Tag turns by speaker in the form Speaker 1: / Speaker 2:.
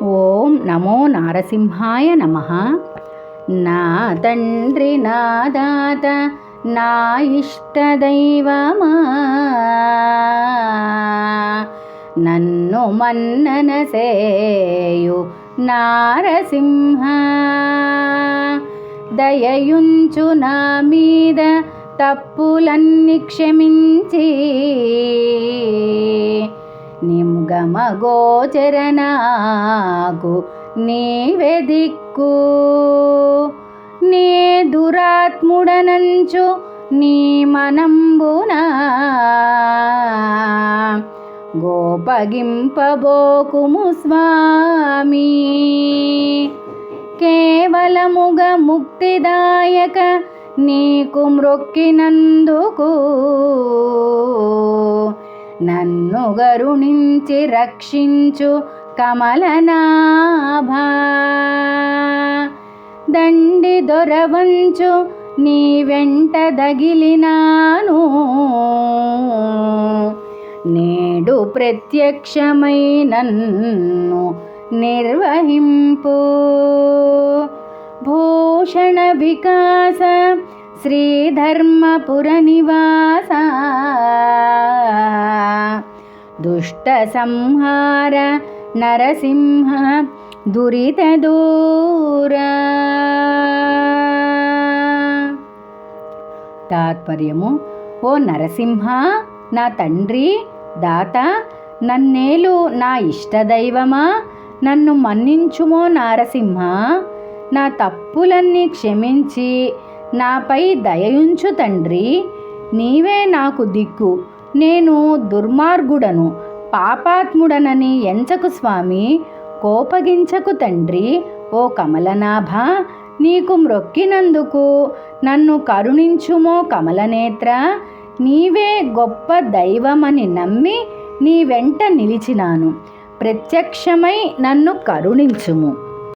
Speaker 1: ఓం నమో నారసింహాయ నమః. నా తండ్రి నా దాత నా ఇష్టదైవమా, నన్ను మన్నన సేయు నారసింహ, దయయుంచు నా మీద తప్పులన్నీ క్షమించి, నిమ్గమ గోచర నాకు నీవే దిక్కు. నే దురాత్ముడనంచు నీ మనంబునా, గోపగింపబోకుము స్వామి. కేవలముగ ముక్తిదాయక నీకు మ్రొక్కినందుకు, నన్ను గరుణించి రక్షించు కమలనాభా. దండి దొరవంచు నీ వెంట దగిలినాను, నేడు ప్రత్యక్షమై నన్ను నిర్వహింపు. భూషణ వికాస శ్రీధర్మపుర నివాస, దుష్ట సంహార నరసింహ దురిత దూర. తాత్పర్యము: ఓ నరసింహ, నా తండ్రి దాత, నన్నేలు నా ఇష్టదైవమా, నన్ను మన్నించుమో నారసింహ. నా తప్పులన్నీ క్షమించి నాపై దయయుంచు తండ్రి. నీవే నాకు దిక్కు. నేను దుర్మార్గుడను, పాపాత్ముడనని ఎంచకు స్వామి. కోపగించకు తండ్రి. ఓ కమలనాభ, నీకు మ్రొక్కినందుకు నన్ను కరుణించుమో కమలనేత్ర. నీవే గొప్ప దైవమని నమ్మి నీ వెంట నిలిచినాను. ప్రత్యక్షమై నన్ను కరుణించుము.